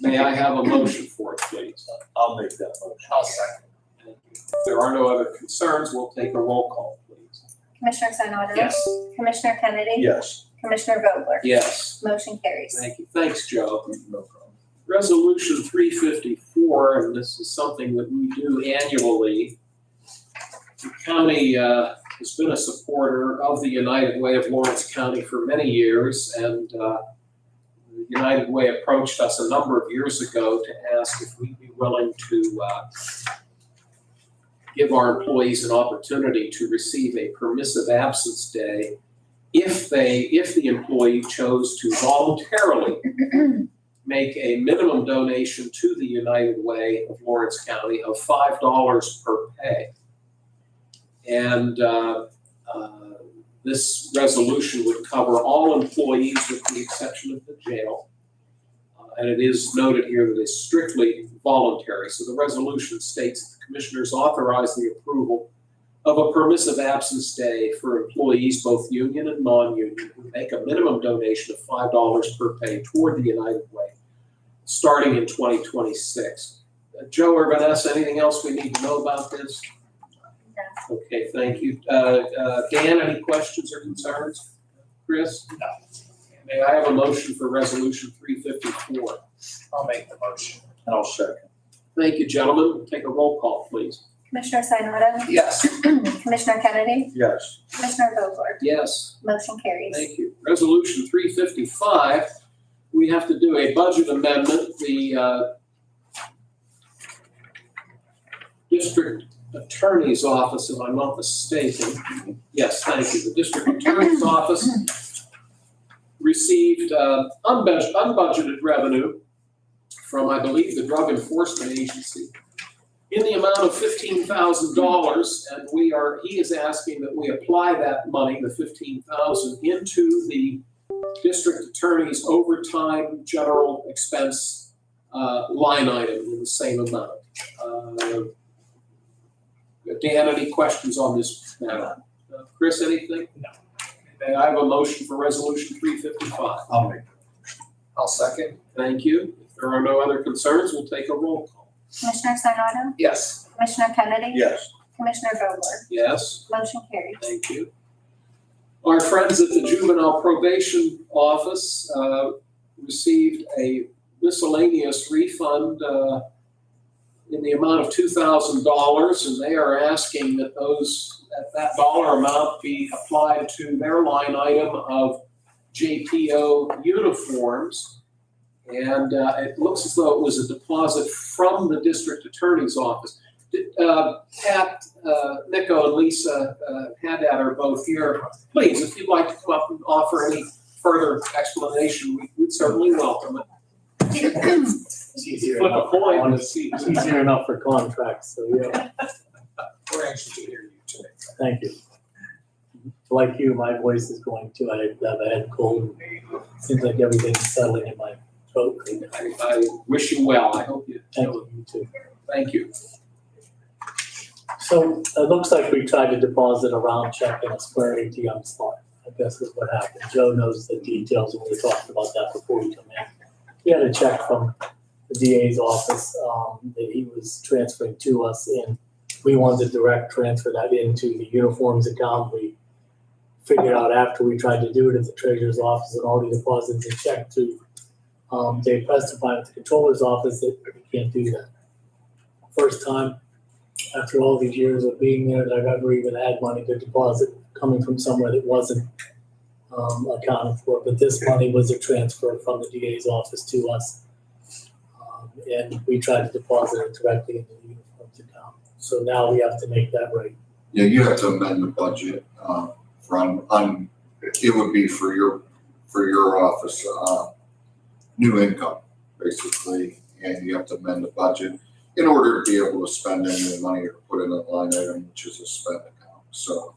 May I have a motion for it, please? I'll make that motion. I'll second. Thank you. If there are no other concerns, we'll take a roll call, please. Commissioner Sinata? Yes. Commissioner Kennedy? Yes. Commissioner Vogler? Yes. Motion carries. Thank you. Thanks, Joe. No problem. Resolution 354, and this is something that we do annually. The county has been a supporter of the United Way of Lawrence County for many years, and the United Way approached us a number of years ago to ask if we'd be willing to give our employees an opportunity to receive a permissive absence day if the employee chose to voluntarily make a minimum donation to the United Way of Lawrence County of $5 per pay. And this resolution would cover all employees with the exception of the jail. And it is noted here that it's strictly voluntary. So the resolution states that the commissioners authorize the approval of a permissive absence day for employees, both union and non-union, who make a minimum donation of $5 per pay toward the United Way, starting in 2026. Joe or Vanessa, anything else we need to know about this? No. Okay, thank you. Dan, any questions or concerns? Chris? No. May I have a motion for resolution 354? I'll make the motion. And I'll second. Thank you, gentlemen. Take a roll call, please. Commissioner Sinata? Yes. Commissioner Kennedy? Yes. Commissioner Vogler? Yes. Motion carries. Thank you. Resolution 355, we have to do a budget amendment. The district attorney's office, if I'm not mistaken, yes, thank you. The district attorney's office received unbudgeted revenue from, I believe, the Drug Enforcement Agency in the amount of $15,000, and he is asking that we apply that money, the $15,000, into the district attorney's overtime general expense line item in the same amount. Dan, any questions on this matter? Chris, anything? No. May I have a motion for resolution 355? I'll make it. I'll second. Thank you. If there are no other concerns, we'll take a roll call. Commissioner Sinata? Yes. Commissioner Kennedy? Yes. Commissioner Vogler? Yes. Motion carries. Thank you. Our friends at the Juvenile Probation Office received a miscellaneous refund in the amount of $2,000, and they are asking that that dollar amount be applied to their line item of JPO uniforms. And it looks as though it was a deposit from the district attorney's office. Pat, Nico, and Lisa, Haddad are both here. Please, if you'd like to come up and offer any further explanation, we'd certainly welcome it. It's easier Flip a enough. coin. Honestly, it's easier enough for contracts, so yeah, We're anxious to hear you today. thank you. Like you, my voice is going too. I have a head cold. Seems like everything's settling in my throat. I wish you well. I hope you Thank do. you, you too. Thank you. So it looks like we tried to deposit a round check in a square ATM slot. I guess is what happened. Joe knows the details, and we talked about that before we come in. We had a check from the DA's office that he was transferring to us, and we wanted to direct transfer that into the uniforms account. We figured out after we tried to do it at the treasurer's office and already deposited the check to Dave Prestonpine at the controller's office that we can't do that. First time after all these years of being there that I've ever even had money to deposit coming from somewhere that wasn't accounted for. But this money was a transfer from the DA's office to us. And we tried to deposit it directly into the uniforms account. So now we have to make that right. Yeah, you have to amend the budget, it would be for your office, new income, basically, and you have to amend the budget in order to be able to spend any money or put in a line item, which is a spend account, so.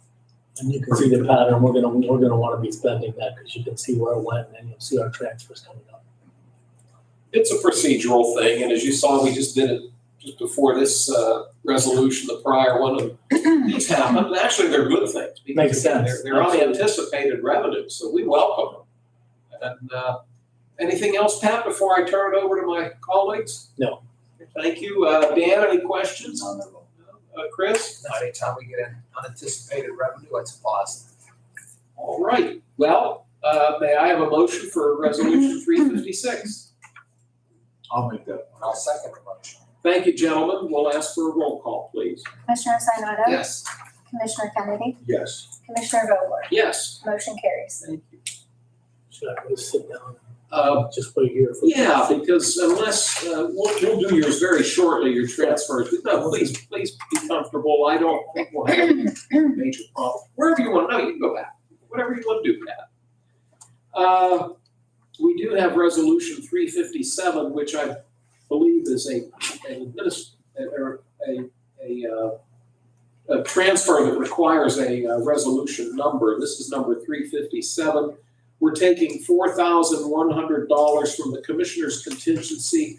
And you can see the pattern, we're gonna wanna be spending that, because you can see where it went, and you'll see our transfers coming up. It's a procedural thing, and as you saw, we just did it just before this resolution, the prior one, and these happen, and actually they're good things. because Makes sense. They're unanticipated revenues, so we welcome them. And anything else, Pat, before I turn it over to my colleagues? No. Thank you. Dan, any questions? None at all. Chris? Anytime we get an unanticipated revenue, it's a positive. All right. Well, may I have a motion for resolution 356? I'll make that. I'll second the motion. Thank you, gentlemen. We'll ask for a roll call, please. Commissioner Sinata? Yes. Commissioner Kennedy? Yes. Commissioner Vogler? Yes. Motion carries. Thank you. Should I go sit down? Just wait here for. Yeah, because unless, we'll do yours very shortly, your transfers. No, please be comfortable. I don't think we'll have any major problem. Wherever you want, no, you can go back. Whatever you want to do, Pat. We do have resolution 357, which I believe is a transfer that requires a resolution number. This is number 357. We're taking $4,100 from the commissioner's contingency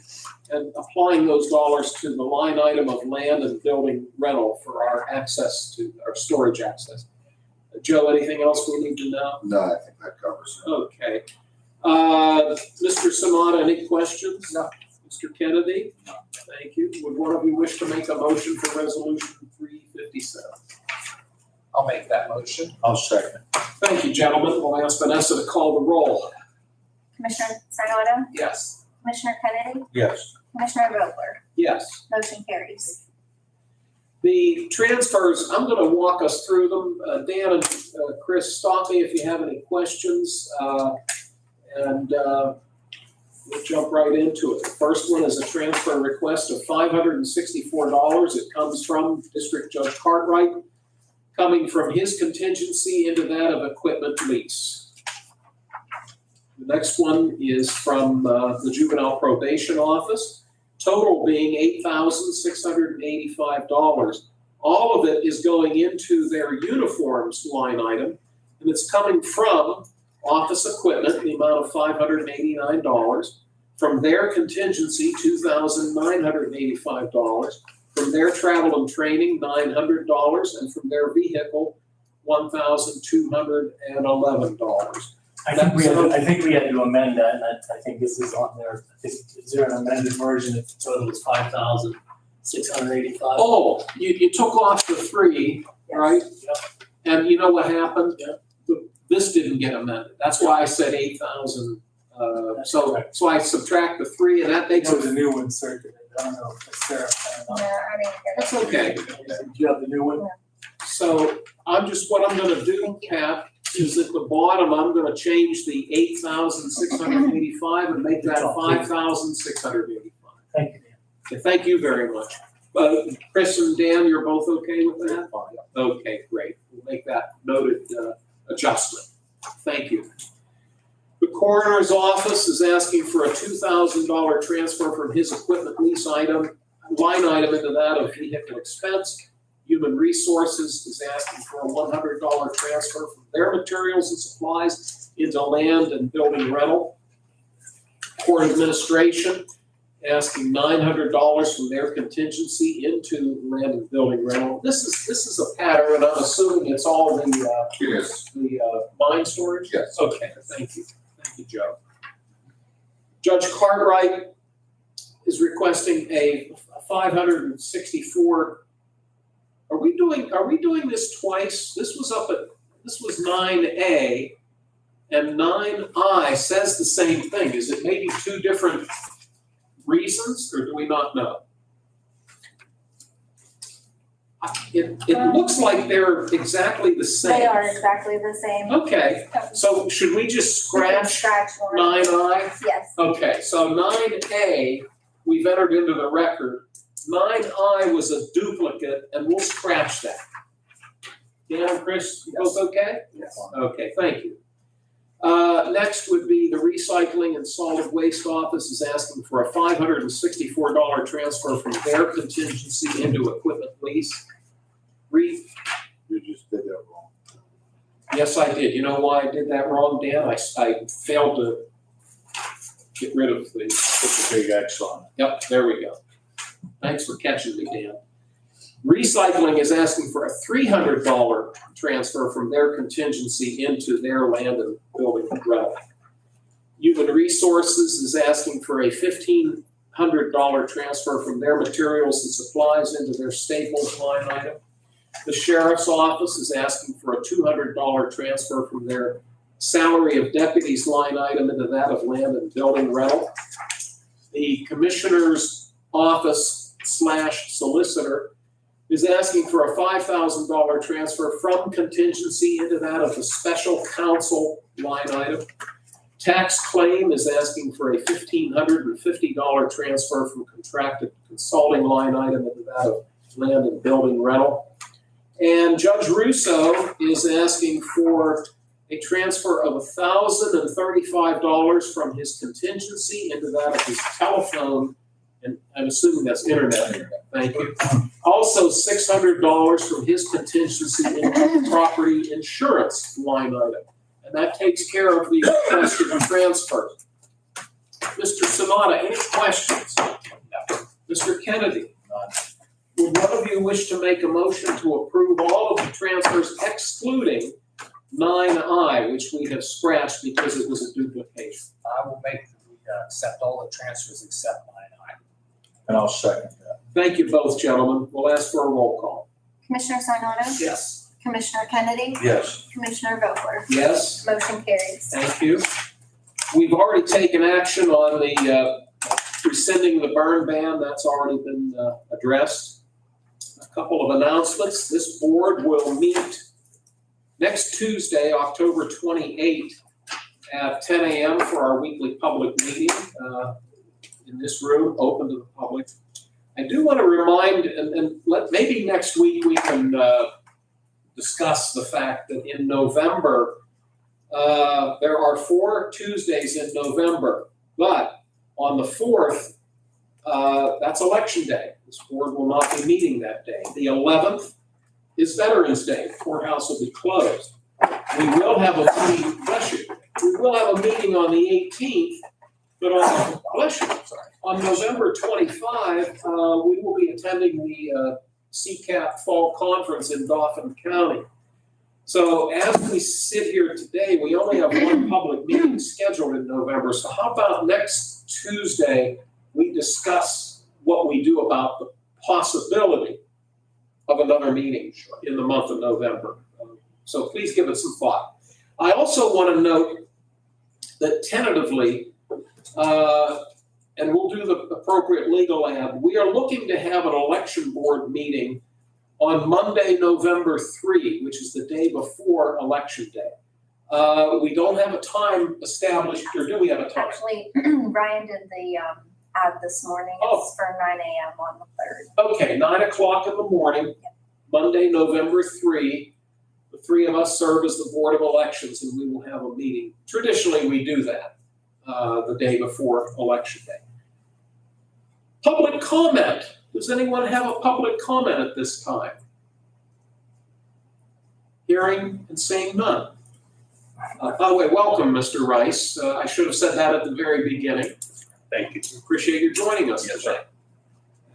and applying those dollars to the line item of land and building rental for our access to our storage access. Joe, anything else we need to know? No, I think that covers it. Okay. Mr. Sanada, any questions? No. Mr. Kennedy? No. Thank you. Would one of you wish to make a motion for resolution 357? I'll make that motion. I'll second. Thank you, gentlemen. We'll ask Vanessa to call the roll. Commissioner Sinata? Yes. Commissioner Kennedy? Yes. Commissioner Vogler? Yes. Motion carries. The transfers, I'm going to walk us through them. Dan and Chris, stop me if you have any questions, and we'll jump right into it. The first one is a transfer request of $564. It comes from District Judge Cartwright, coming from his contingency into that of equipment lease. The next one is from the Juvenile Probation Office, total being $8,685. All of it is going into their uniforms line item, and it's coming from office equipment, the amount of $589, from their contingency, $2,985, from their travel and training, $900, and from their vehicle, $1,211. I think we had to amend that, and I think this is on there. Is there an amended version if the total is $5,685? Oh, you took off the 3, right? Yep. And you know what happened? Yep. This didn't get amended. That's why I said 8,000. So I subtract the 3, and that makes There was it. a new one circulated. I don't know, Sarah, I don't No, know. I didn't get it. That's okay. Do you have the new one? So what I'm gonna do, Pat, is at the bottom, I'm gonna change the 8,685 and make that 5,685. Thank you, Dan. Okay, thank you very much. Chris and Dan, you're both okay with that? Okay, great. We'll make that noted adjustment. Thank you. The coroner's office is asking for a $2,000 transfer from his equipment lease line item into that of vehicle expense. Human Resources is asking for a $100 transfer from their materials and supplies into land and building rental. Court Administration asking $900 from their contingency into land and building rental. This is a pattern, and I'm assuming it's all the mine storage? Yes. Okay, thank you. Thank you, Joe. Judge Cartwright is requesting a 564. Are we doing this twice? This was 9A, and 9I says the same thing. Is it maybe 2 different reasons, or do we not know? It looks like they're exactly the same. They are exactly the same. Okay, so should we just scratch One. 9I? Yes. Okay, so 9A, we've entered into the record 9I was a duplicate, and we'll scratch that. Dan and Chris, you both okay? Yes. Okay, thank you. Next would be the Recycling and Solid Waste Office is asking for a $564 transfer from their contingency into equipment lease. You just did that wrong. Yes, I did. You know why I did that wrong, Dan? I failed to get rid of the. Put the big X on it. Yep, there we go. Thanks for catching me, Dan. Recycling is asking for a $300 transfer from their contingency into their land and building rental. Human Resources is asking for a $1,500 transfer from their materials and supplies into their staples line item. The Sheriff's Office is asking for a $200 transfer from their salary of deputies line item into that of land and building rental. The Commissioner's Office / solicitor is asking for a $5,000 transfer from contingency into that of the special counsel line item. Tax claim is asking for a $1,550 transfer from contracted consulting line item into that of land and building rental. And Judge Russo is asking for a transfer of $1,035 from his contingency into that of his telephone, and I'm assuming that's internet. Thank you. Also, $600 from his contingency into the property insurance line item. And that takes care of the question of transfer. Mr. Sanada, any questions? Mr. Kennedy? Would one of you wish to make a motion to approve all of the transfers excluding 9I, which we have scratched because it was a duplication? I will make, accept all the transfers except 9I. And I'll second that. Thank you both, gentlemen. We'll ask for a roll call. Commissioner Sinata? Yes. Commissioner Kennedy? Yes. Commissioner Vogler? Yes. Motion carries. Thank you. We've already taken action on the rescinding the burn ban. That's already been addressed. A couple of announcements. This board will meet next Tuesday, October 28th at 10 a.m. for our weekly public meeting in this room, open to the public. I do want to remind, and maybe next week we can discuss the fact that in November, there are 4 Tuesdays in November, but on the 4th, that's election day. This board will not be meeting that day. The 11th is Veterans Day. The courthouse will be closed. We will have a meeting, bless you. We will have a meeting on the 18th, but on November 25, we will be attending the CCAP Fall Conference in Dauphin County. So as we sit here today, we only have one public meeting scheduled in November. So how about next Tuesday, we discuss what we do about the possibility of another meeting in the month of November. So please give it some thought. I also want to note that tentatively, and we'll do the appropriate legal ad, we are looking to have an election board meeting on Monday, November 3, which is the day before Election Day. We don't have a time established, or do we have a time? Actually, Ryan did the ad this morning. It's for 9 a.m. on the 3rd. Okay, 9 o'clock in the morning, Monday, November 3. The 3 of us serve as the Board of Elections, and we will have a meeting. Traditionally, we do that the day before Election Day. Public comment. Does anyone have a public comment at this time? Hearing and seeing none. By the way, welcome, Mr. Rice. I should have said that at the very beginning. Thank you. Appreciate you joining us Yes, today. sir.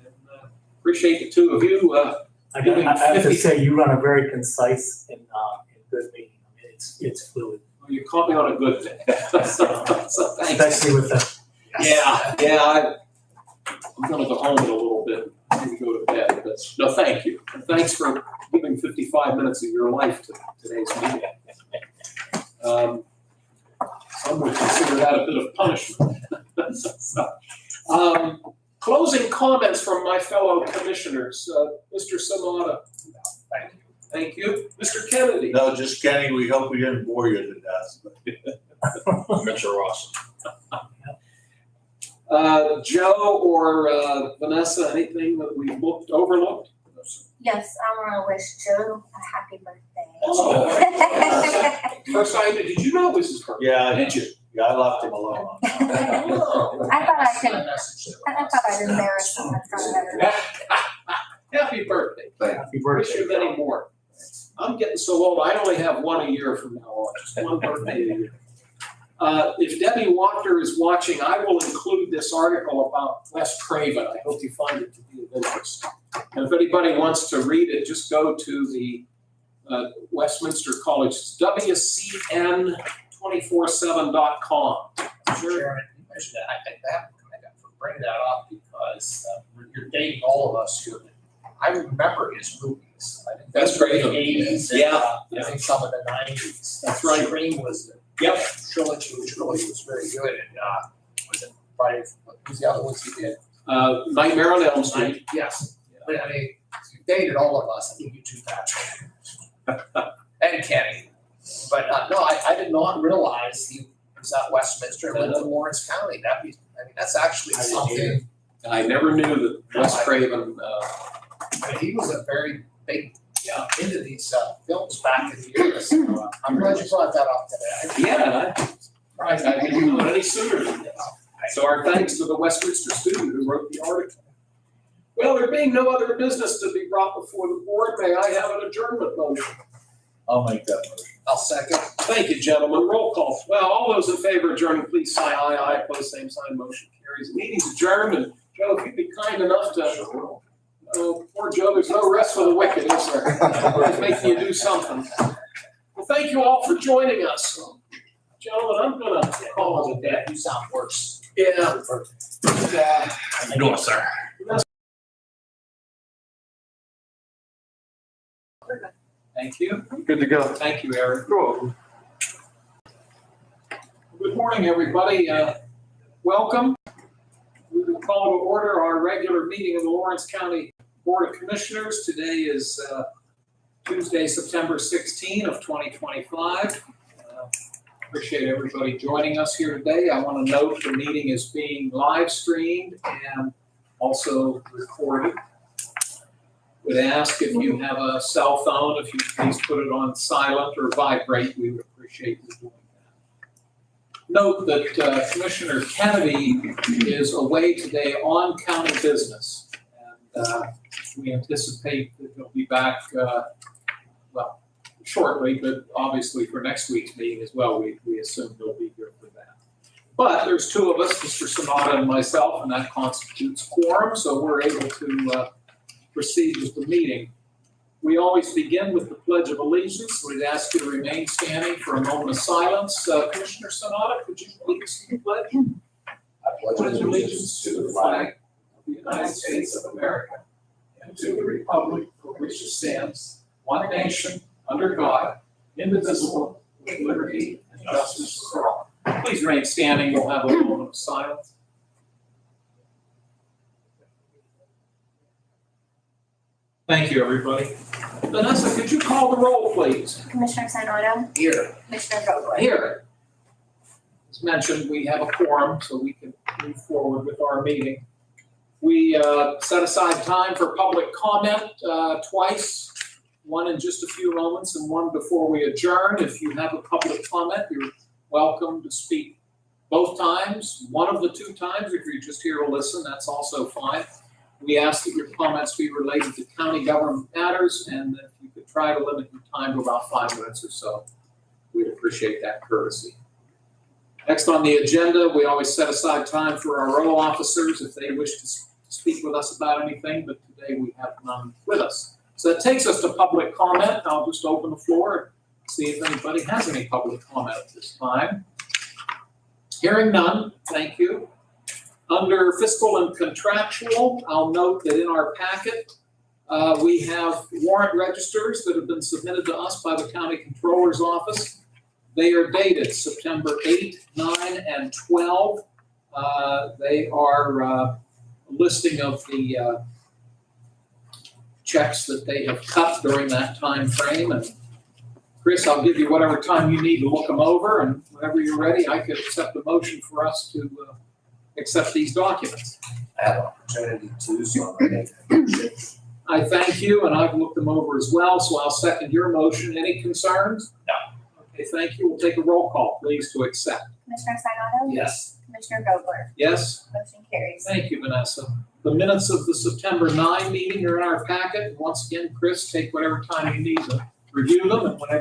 And, appreciate the two of you. I have to say, you run a very concise and good meeting. I mean, it's fluid. You caught me on a good day. So thanks. Especially with the. I'm going to go home in a little bit and maybe go to bed. But no, thank you. And thanks for giving 55 minutes of your life to today's meeting. Some would consider that a bit of punishment. Closing comments from my fellow commissioners. Mr. Sanada. Thank you. Thank you. Mr. Kennedy. No, just Kenny, we hope we didn't bore you to death. Mr. Ross. Joe or Vanessa, anything that we overlooked? Yes, I want to wish Joe a happy birthday. Oh. First time, did you know it was his birthday? Yeah, Did you? yeah, I left him alone. I thought I'd embarrass him in front of everyone. Happy birthday. Happy Wish you many more. I'm getting so old, I only have one a year from now on, just one birthday a year. If Debbie Wachter is watching, I will include this article about Wes Craven. I hope you find it to be of interest. And if anybody wants to read it, just go to the Westminster College, WCN247.com. Chairman, you mentioned that. I have to bring that up because you're dating all of us here. I remember his movies. I think That's great. The 80s. Yeah. I think some of the 90s. That's right. Scream was the trilogy, which really was very good. And was it Friday? Who's the other ones he did? Nightmare on Elm Street. Yes. But I mean, you dated all of us. I think you too, Patrick. And Kenny. But no, I did not realize he was at Westminster and lived in Lawrence County. That's actually something. I never knew that Wes Craven. I mean, he was a very big into these films back in the years. So, I'm glad you brought that up today. I didn't know it any sooner than this. So our thanks to the Westminster student who wrote the article. Well, there being no other business to be brought before the board, may I have an adjournment motion? I'll make that motion. I'll second. Thank you, gentlemen. Roll call. Well, all those in favor of adjourning, please say aye. Aye. Opposed, same sign. Motion carries. The meeting's adjourned. And Joe, if you'd be kind enough to. Poor Joe, there's no rest for the wicked, is there? It's making you do something. Well, thank you all for joining us. Gentlemen, I'm going to call it a day. You sound worse. Yeah. I know, sir. Thank you. Good to go. Thank you, Eric. Cool. Good morning, everybody. Welcome. We will call to order our regular meeting of the Lawrence County Board of Commissioners. Today is Tuesday, September 16 of 2025. Appreciate everybody joining us here today. I want to note the meeting is being live streamed and also recorded. Would ask if you have a cell phone, if you please put it on silent or vibrate. We would appreciate you doing that. Note that Commissioner Kennedy is away today on county business. And we anticipate that he'll be back, shortly, but obviously for next week's meeting as well, we assume he'll be here for that. But there's two of us, Mr. Sonata and myself, and that constitutes quorum, so we're able to proceed with the meeting. We always begin with the Pledge of Allegiance. We'd ask you to remain standing for a moment of silence. Commissioner Sonata, could you please pledge? I pledge allegiance to the flag of the United States of America and to the republic for which it stands, one nation, under God, indivisible, with liberty and justice for all. Please remain standing. We'll have a moment of silence. Thank you, everybody. Vanessa, could you call the roll, please? Commissioner Sanado, Here. Commissioner Vogler. Here. As mentioned, we have a quorum, so we can move forward with our meeting. We set aside time for public comment twice, one in just a few moments and one before we adjourn. If you have a public comment, you're welcome to speak both times, one of the two times. If you're just here to listen, that's also fine. We ask that your comments be related to county government matters, and if you could try to limit your time to about 5 minutes or so, we'd appreciate that courtesy. Next on the agenda, we always set aside time for our row officers if they wish to speak with us about anything, but today we have none with us. So that takes us to public comment. I'll just open the floor and see if anybody has any public comment at this time. Hearing none, thank you. Under fiscal and contractual, I'll note that in our packet, we have warrant registers that have been submitted to us by the county controller's office. They are dated September 8, 9, and 12. They are a listing of the checks that they have cut during that time frame. And Chris, I'll give you whatever time you need to look them over, and whenever you're ready, I could accept a motion for us to accept these documents. I have an opportunity to, so I'm ready. I thank you, and I've looked them over as well, so I'll second your motion. Any concerns? No. Okay, thank you. We'll take a roll call, please, to accept. Commissioner Sinata? Yes. Commissioner Vogler? Yes? Motion carries. Thank you, Vanessa. The minutes of the September 9 meeting are in our packet. Once again, Chris, take whatever time you need to review them, and whenever